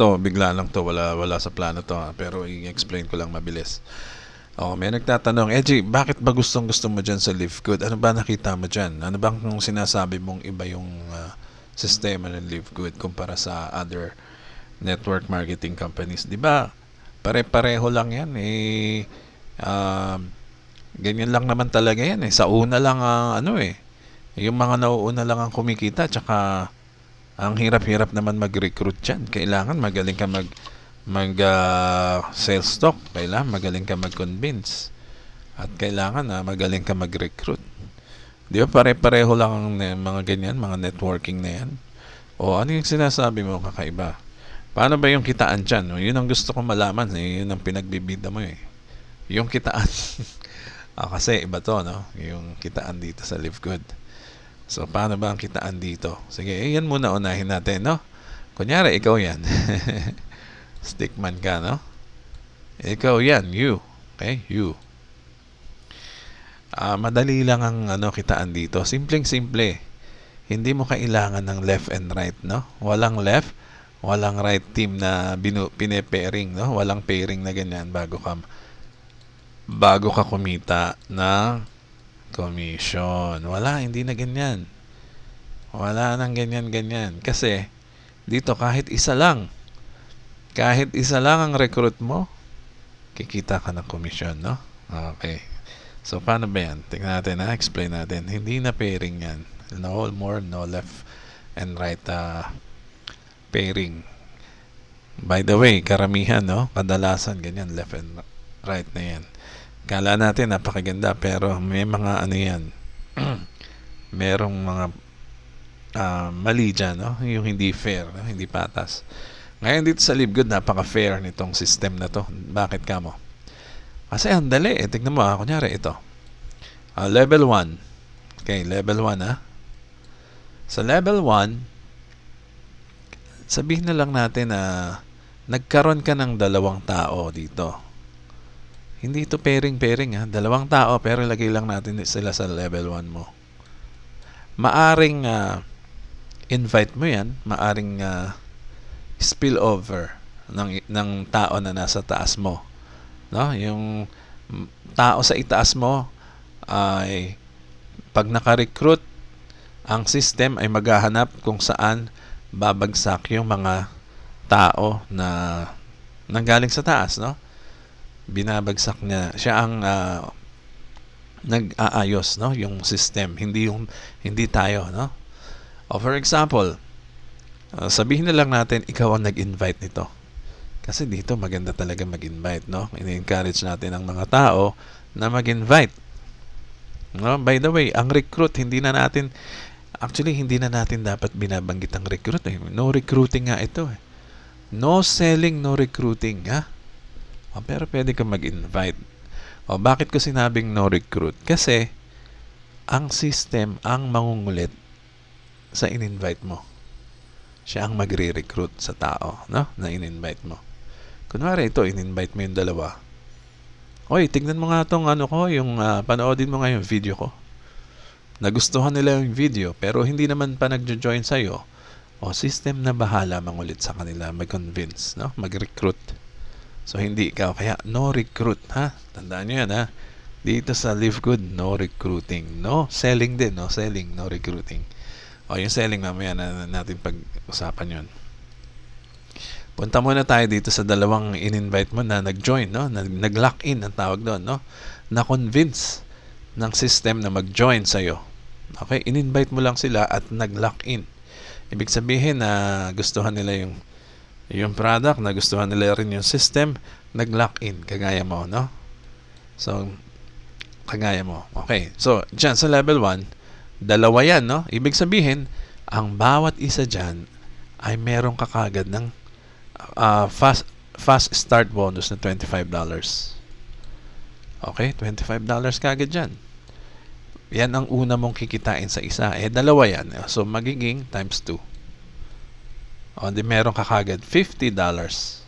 To, bigla lang to, wala sa plano to ha, pero i-explain ko lang mabilis. Oh, may nagtatanong, Eji, bakit ba gustong-gusto mo dyan sa Live Good? Ano ba nakita mo dyan? Ano bang kung sinasabi mong iba yung sistema ng Live Good kumpara sa other network marketing companies? Di ba? Pare-pareho lang yan. Ganyan lang naman talaga yan eh. Sa una lang ano eh. Yung mga nauuna lang ang kumikita, tsaka ang hirap-hirap naman mag-recruit dyan. Kailangan magaling ka sales talk. Kailangan magaling ka mag-convince. At kailangan magaling ka mag-recruit. Di ba pare-pareho lang ang mga ganyan, mga networking na yan? O ano yung sinasabi mo kakaiba? Paano ba yung kitaan dyan? Yun ang gusto ko malaman. Yun ang pinagbibida mo eh. Yung kitaan. Kasi iba to, no? Yung kitaan dito sa Live Good. So, paano ba ang kitaan dito? Sige, yan muna unahin natin, no? Kunyari, ikaw yan. Stickman ka, no? Ikaw yan, you. Okay, you. Madali lang ang kitaan dito. Simpleng-simple. Hindi mo kailangan ng left and right, no? Walang left, walang right team na pine-pairing, no? Walang pairing na ganyan bago ka kumita ng commission. Wala, hindi na ganyan. Wala nang ganyan-ganyan. Kasi, dito kahit isa lang ang recruit mo, kikita ka ng commission, no? Okay. So, paano ba yan? Tingnan natin, explain natin. Hindi na pairing yan. No more, no left and right pairing. By the way, karamihan, no? Kadalasan, ganyan, left and right na yan. Kala natin napakaganda pero may mga yan merong mga mali dyan, no? Yung hindi fair, no? Hindi patas. Ngayon dito sa Live Good, napaka-fair nitong system na to. Bakit ka mo? Kasi ang dali tignan mo kunyari ito, level 1. Okay, level 1 sa level 1, sabihin na lang natin na nagkaroon ka ng 2 tao dito. Hindi ito pairing-pairing 2 tao pero lagay lang natin sila sa level 1 mo. Maaring invite mo yan, maaring spill over ng tao na nasa taas mo. No? Yung tao sa itaas mo ay pag naka-recruit, ang system ay maghahanap kung saan babagsak yung mga tao na nanggaling sa taas, no? Binabagsak niya. Siya ang nag-aayos, no? Yung system, hindi tayo, no? O for example, sabihin na lang natin ikaw ang nag-invite nito. Kasi dito maganda talaga mag-invite, no? Ini-encourage natin ang mga tao na mag-invite. No? By the way, ang recruit hindi na natin dapat binabanggit ang recruit eh. No recruiting nga ito eh. No selling, no recruiting, pero pwede ka mag-invite. Bakit ko sinabing no recruit? Kasi ang system ang mangungulit sa in-invite mo. Siya ang magre-recruit sa tao, no? Na in-invite mo. Kunwari ito, in-invite mo yung 2. Oy, tignan mo nga tong yung panoodin mo nga yung video ko. Nagustuhan nila yung video pero hindi naman pa nagjo-join sa'yo. System na bahala mangulit sa kanila, mag-convince, no? Mag-recruit. So, hindi ikaw. Kaya, no recruit, Tandaan nyo yan, Dito sa Live Good, no recruiting. No selling din, no selling, no recruiting. Yung selling, mamaya na natin pag-usapan yun. Punta muna tayo dito sa 2 in-invite mo na nag-join, no? Nag-lock in ang tawag doon, no? Na-convince ng system na mag-join sa'yo. Okay? In-invite mo lang sila at nag-lock in. Ibig sabihin na gustuhan nila yung product, nagustuhan nila rin yung system, nag-lock in, kagaya mo, no? So, kagaya mo. Okay. So, dyan sa level 1, 2 yan, no? Ibig sabihin, ang bawat isa dyan ay meron ka kagad ng fast start bonus na $25. Okay? $25 kagad dyan. Yan ang una mong kikitain sa isa. 2 yan. So, magiging times 2. Di meron ka kagad $50. $50,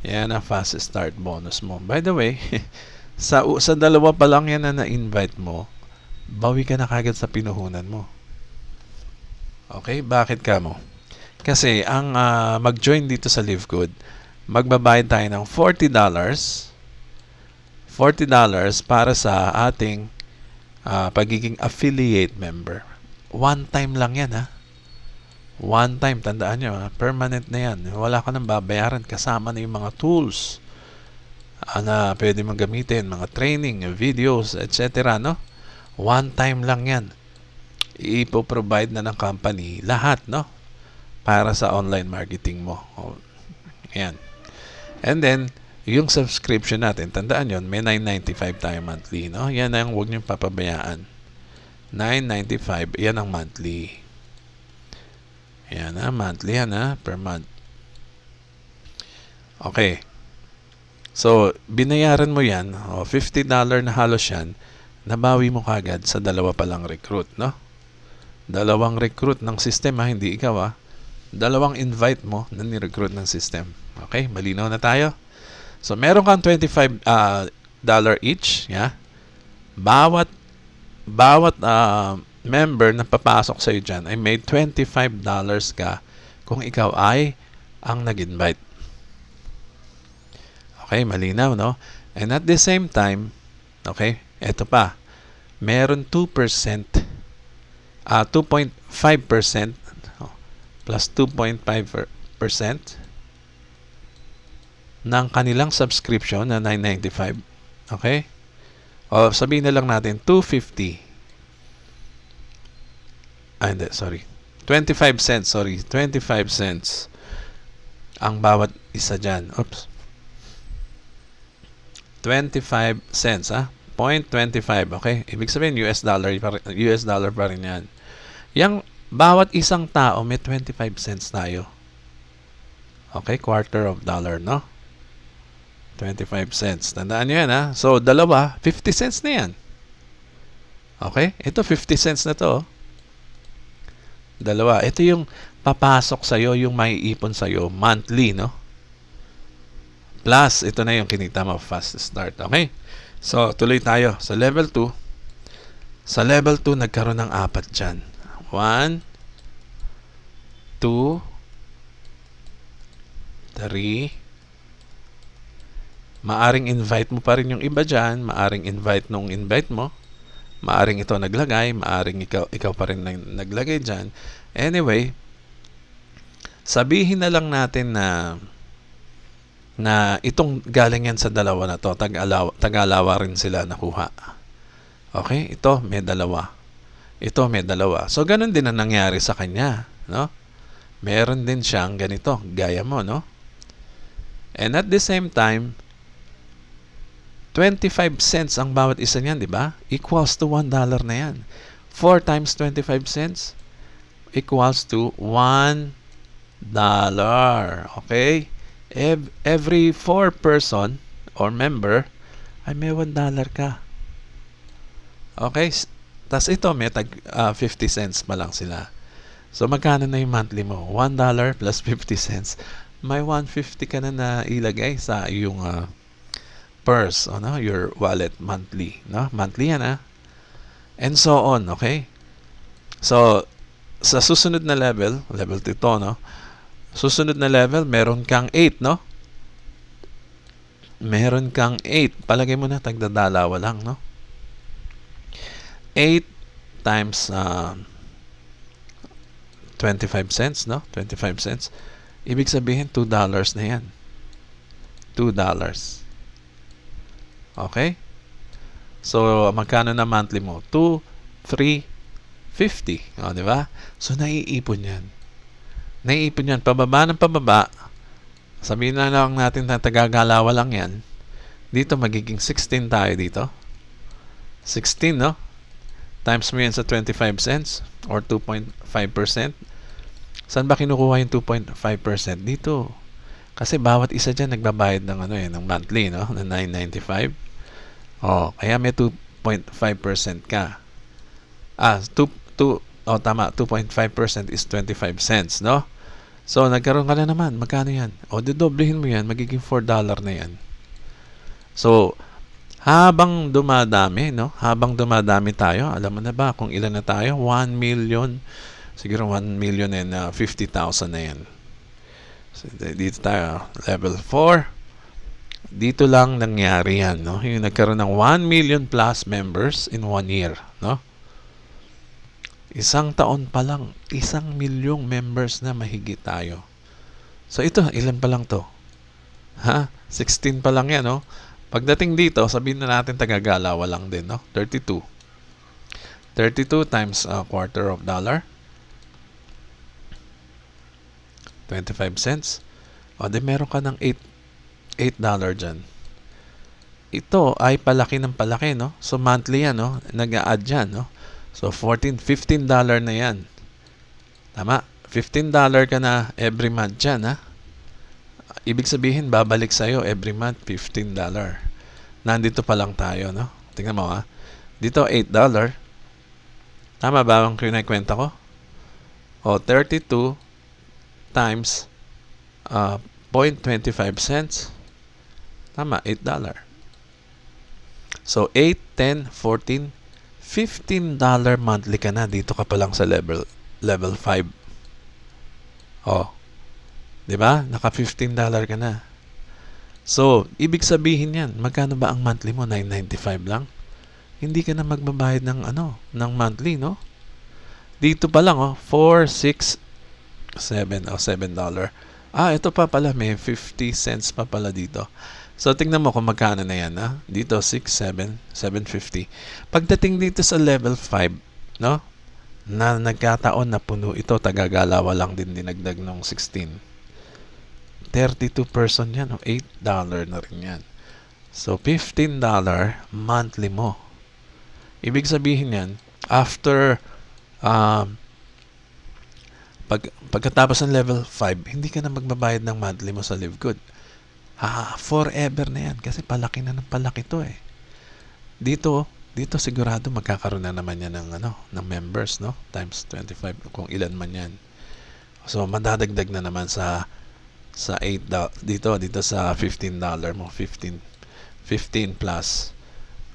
Yan ang fast start bonus mo. By the way, sa 2 pa lang yan na na-invite mo, bawi ka na kagad sa pinuhunan mo. Okay, bakit ka mo? Kasi ang mag-join dito sa LiveGood, magbabayad tayo ng $40 para sa ating pagiging affiliate member. One time lang yan, ha? One time, tandaan nyo, ha? Permanent na yan. Wala ka nang babayaran, kasama na yung mga tools na pwede mong gamitin, mga training, videos, etc. No? One time lang yan. Ipo-provide na ng company lahat, no? Para sa online marketing mo. Ayan. And then, yung subscription natin, tandaan yon, may $9.95 tayo monthly, no? Yan ang huwag niyong papabayaan. $9.95, yan ang monthly. Yan ha, monthly yan ha, per month. Okay. So, binayaran mo yan, $50 na halos yan, nabawi mo kagad sa dalawa palang recruit, no? Dalawang recruit ng system ha, hindi ikaw ha. Dalawang invite mo na ni-recruit ng system. Okay, malinaw na tayo. So, meron kang $25 each, yeah? Bawat member na papasok sa'yo dyan ay may $25 ka kung ikaw ay ang nag-invite. Okay, malinaw, no? And at the same time, okay, eto pa, meron 2%, 2.5% plus 2.5% ng kanilang subscription na $9.95. Okay? O sabihin na lang natin, $2.50. Hindi, sorry. 25 cents, sorry. 25 cents ang bawat isa dyan. Oops. 25 cents, ha? 0.25, okay? Ibig sabihin, US dollar pa rin yan. Yang bawat isang tao may 25 cents tayo. Okay, quarter of dollar, no? 25 cents. Tandaan nyo yan, ha? So, dalawa, 50 cents na yan. Okay? Ito, 50 cents na to. Dalawa. Ito yung papasok sa'yo, yung maiipon sa'yo monthly, no? Plus, ito na yung kinita mo, fast start. Okay? So, tuloy tayo sa level 2. Sa level 2, nagkaroon ng 4 dyan. 1, 2, 3. Maaring invite mo pa rin yung iba dyan. Maaring invite nung invite mo. Maaring ito naglagay. Maaring ikaw pa rin naglagay dyan. Anyway, sabihin na lang natin na itong galing yan sa dalawa na to. Tag-alawa rin sila nakuha. Okay? Ito may dalawa. Ito may dalawa. So, ganun din ang nangyari sa kanya, no? Meron din siyang ganito, gaya mo, no? And at the same time, 25 cents ang bawat isa niyan, di ba? Equals to $1 na yan. 4 times 25 cents equals to $1. Okay? Every 4 person or member ay may $1 ka. Okay? Tas ito, may 50 cents pa lang sila. So, magkano na yung monthly mo? $1 plus 50 cents. May 150 ka na ilagay sa iyong purse, no? Your wallet monthly. No? Monthly yan, ha? And so on, okay? So, sa susunod na level 2 to, no? Susunod na level, meron kang 8, no? Meron kang 8. Palagay mo na, tagdadalawa lang, no? 8 times 25 cents, no? 25 cents. Ibig sabihin, $2 na yan. $2. Okay? So, magkano na monthly mo? 2, 3, 50. O, di ba? So, naiipon yan. Naiipon yan. Pababa ng pababa. Sabihin na lang natin na tagagalawa lang yan. Dito, magiging 16 tayo dito. 16, no? Times mo yan sa 25 cents or 2.5%. Saan ba kinukuha yung 2.5%? Dito. Kasi bawat isa dyan nagbabayad ng ng monthly, no? Na $9.95. Oh, kaya may 2.5% ka. Tama, 2.5% is 25 cents, no? So, nagkaroon ka na naman. Magkano yan? O, didoblehin mo yan, magiging $4 na yan. So, habang dumadami, no? Habang dumadami tayo, alam mo na ba kung ilan na tayo? 1 million Siguro 1,050,000 na yan. So, dito tayo, level 4. Dito lang nangyari yan, no? Yung nagkaroon ng 1 million plus members in 1 year, no? Isang taon pa lang, 1,000,000 members na mahigit tayo. So ito, ilan pa lang to? 16 pa lang yan, no? Pagdating dito, sabihin na natin tagagalawa lang din, no? 32. 32 times a quarter of dollar. 25 cents. O, di meron ka ng $8 dyan. Ito ay palaki ng palaki, no? So, monthly yan, no? Nag-a-add yan, no? So, $15 na yan. Tama? $15 ka na every month dyan, ha? Ibig sabihin, babalik sa'yo every month, $15. Nandito pa lang tayo, no? Tingnan mo, ha? Dito, $8. Tama ba ang kinikwenta ko? O, 32 times 0.25 cents. Tama, $8. So, 8, 10, 14, $15 monthly ka na. Dito ka pa lang sa level 5. O, di ba? Naka $15 ka na. So, ibig sabihin yan, magkano ba ang monthly mo? $9.95 lang? Hindi ka na magbabayad ng ng monthly, no? Dito pa lang, 4, 6, 7, $7. Ito pa pala, may 50 cents pa pala dito. So, tingnan mo kung magkano na yan, ha? Dito, 6, 7, $7.50. Pagdating dito sa level 5, no? Na nagkataon na puno ito, tagagalawa lang din dinagdag ng 16. 32 person yan, $8 na rin yan. So, $15 monthly mo. Ibig sabihin yan, after pagkatapos ng level 5, hindi ka na magbabayad ng monthly mo sa LiveGood. Forever na yan kasi palaki na ng palaki to eh. Dito sigurado magkakaroon na naman yan ng members, no? Times 25 kung ilan man yan. So madadagdag na naman sa $8 dito sa $15 mo, 15 plus.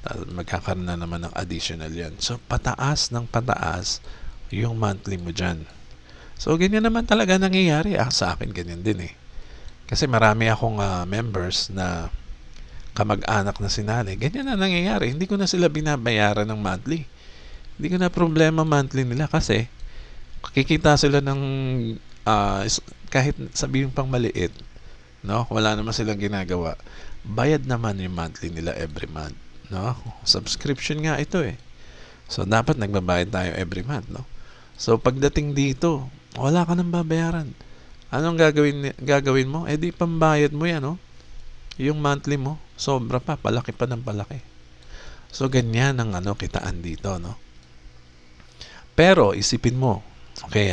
Magkakaroon na naman ng additional yan. So pataas ng pataas yung monthly mo dyan. So ganyan naman talaga nangyayari. Sa akin ganyan din eh. Kasi marami akong members na kamag-anak na sinali. Ganyan na nangyayari. Hindi ko na sila binabayaran ng monthly. Hindi ko na problema monthly nila kasi kikita sila ng kahit sabihin pang maliit, no? Wala naman silang ginagawa. Bayad naman yung monthly nila every month, no? Subscription nga ito eh. So dapat nagbabayad tayo every month, no? So pagdating dito, wala ka nang babayaran. Anong gagawin mo? Di pambayad mo yan, no? Yung monthly mo, sobra pa, palaki pa ng palaki. So, ganyan ang kitaan dito, no? Pero, isipin mo, okay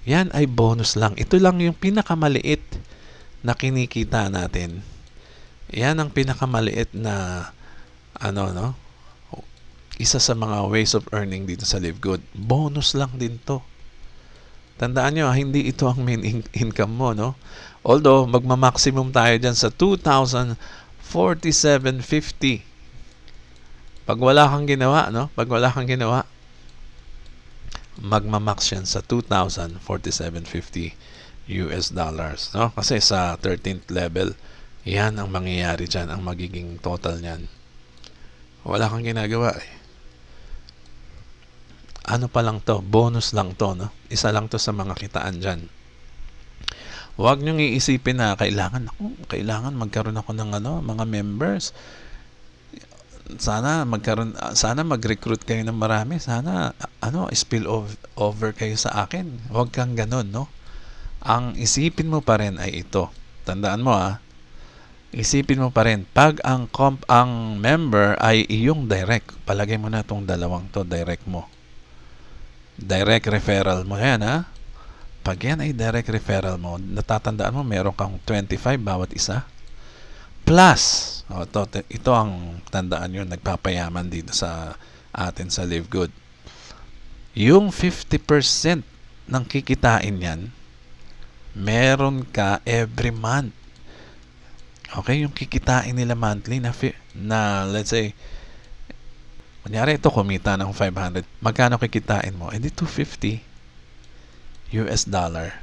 yan ay bonus lang. Ito lang yung pinakamaliit na kinikita natin. Yan ang pinakamaliit na, no? Isa sa mga ways of earning dito sa LiveGood. Bonus lang din to. Tandaan nyo, hindi ito ang main income mo, no? Although, magma-maximum tayo dyan sa 2,047.50. Pag wala kang ginawa, no? Pag wala kang ginawa, magma-max yan sa 2,047.50 US dollars, no? Kasi sa 13th level, yan ang mangyayari dyan, ang magiging total niyan. Wala kang ginagawa eh. Ano pa lang to, bonus lang to, no? Isa lang to sa mga kitaan dyan. Huwag niyong iisipin na kailangan magkaroon ako ng mga members. Sana mag-recruit kayo ng marami. Sana spill over kayo sa akin. Huwag kang ganun, no? Ang isipin mo pa rin ay ito. Tandaan mo isipin mo pa rin, pag ang member ay iyong direct, palagay mo na itong dalawang to, direct mo. Direct referral mo yan, Pag yan ay direct referral mo, natatandaan mo, meron kang 25 bawat isa. Plus, ito ang tandaan yun, nagpapayaman dito sa atin sa LiveGood. Yung 50% ng kikitain yan, meron ka every month. Okay, yung kikitain nila monthly na let's say, kunyari ito kumita ng 500, magkano kikitain mo? Di 250. US dollar.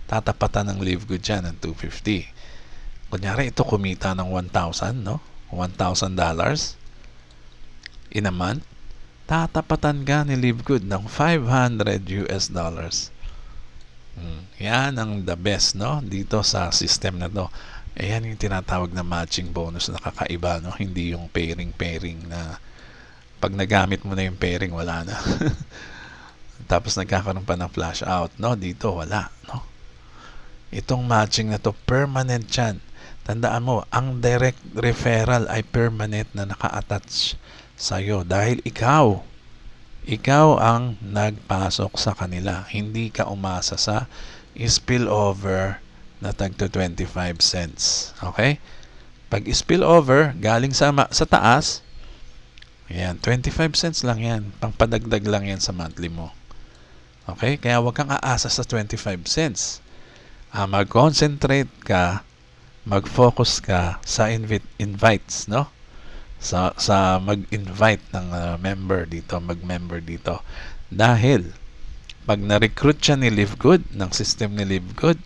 Tatapatan ng Live Good dyan ng 250. Kunyari, ito kumita ng 1,000, no? $1,000 in a month. Tatapatan ka ni Live Good ng 500 US dollars. Yan ang the best, no? Dito sa system na to. Ayan yung tinatawag na matching bonus na kakaiba, no? Hindi yung pairing na pag nagamit mo na yung pairing, wala na. Tapos nagkakaroon pa ng flash out, no? Dito wala, no? Itong matching na to, permanent yan. Tandaan mo, ang direct referral ay permanent na naka-attach sa'yo dahil ikaw ang nagpasok sa kanila. Hindi ka umasa sa spillover na tagto 25 cents. Okay? Pag spillover, galing sa taas, ayan, 25 cents lang yan. Pangpadagdag lang yan sa monthly mo. Okay? Kaya huwag kang aasa sa 25 cents. Mag-concentrate ka, mag-focus ka sa invites, no? Sa mag-invite ng member dito, mag-member dito. Dahil pag na-recruit siya ni Live Good, ng system ni Live Good,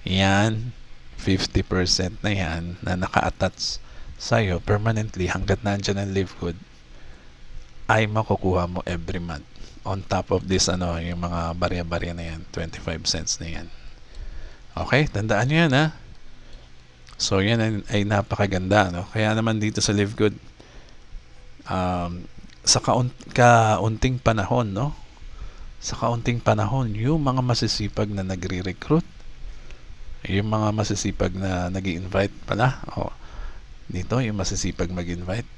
yan, 50% na yan na naka-attach sa'yo permanently hanggat nandyan ang Live Good ay makukuha mo every month. On top of this, yung mga barya-barya na yan, 25 cents na yan. Okay, tandaan nyo yan, ha? So, yan ay napakaganda, no? Kaya naman dito sa Live Good, sa kaunting panahon, no? Sa kaunting panahon, yung mga masisipag na nagre-recruit, yung mga masisipag na nag-i-invite pala, dito, yung masisipag mag-invite,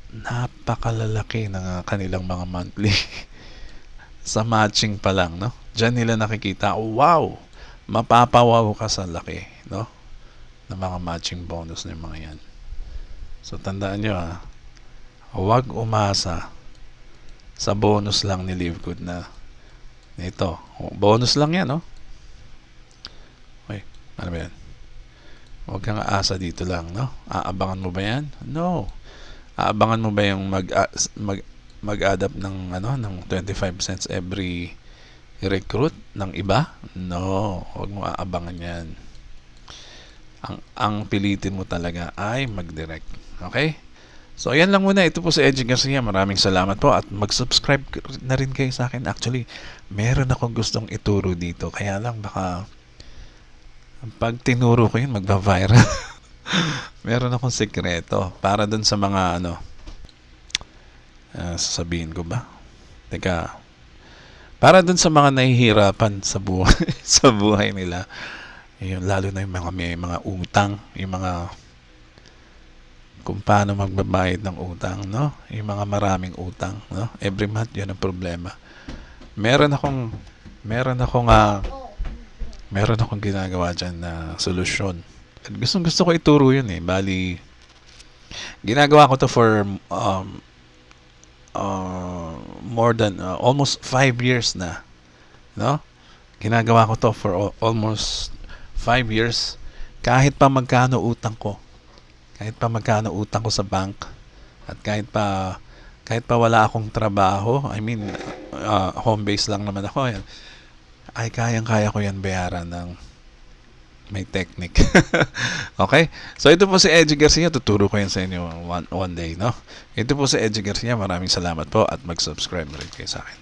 napakalalaki ng kanilang mga monthly sa matching pa lang, no? Diyan nila nakikita, wow! Mapapawaw ka sa laki, no? Ng mga matching bonus ng mga yan. So, tandaan nyo, huwag umasa sa bonus lang ni Live Good na ito. Bonus lang yan, no? Okay, ano ba yan? Huwag kang aasa dito lang, no? Aabangan mo ba yan? No. Aabangan mo ba yung mag-add up ng 25 cents every recruit ng iba? No, huwag mo aabangan yan. Ang pilitin mo talaga ay mag-direct. Okay? So, ayan lang muna. Ito po si Edgy Garcia. Maraming salamat po at mag-subscribe na rin kayo sa akin. Actually, meron akong gustong ituro dito. Kaya lang baka pag tinuro ko yun, magba-viral. Meron akong sekreto para dun sa mga sasabihin ko ba? Teka, para dun sa mga nahihirapan sa buhay, sa buhay nila, yun, lalo na yung may mga utang, yung mga kung paano magbabayad ng utang, no? Yung mga maraming utang, no? Every month, yun ang problema. Meron akong ginagawa dyan na solusyon. Gusto ko ituro yun eh. Bali, ginagawa ko to for more than almost 5 years na, no? Ginagawa ko to for almost 5 years. Kahit pa magkano utang ko sa bank, at kahit pa wala akong trabaho, I mean home base lang naman ako, yan, ay kayang-kaya ko yan bayaran ng may technique. Okay? So, ito po si Edgy Garcia. Tuturo ko yan sa inyo one day, no? Ito po si Edgy Garcia. Maraming salamat po at mag-subscribe rin kayo sa akin.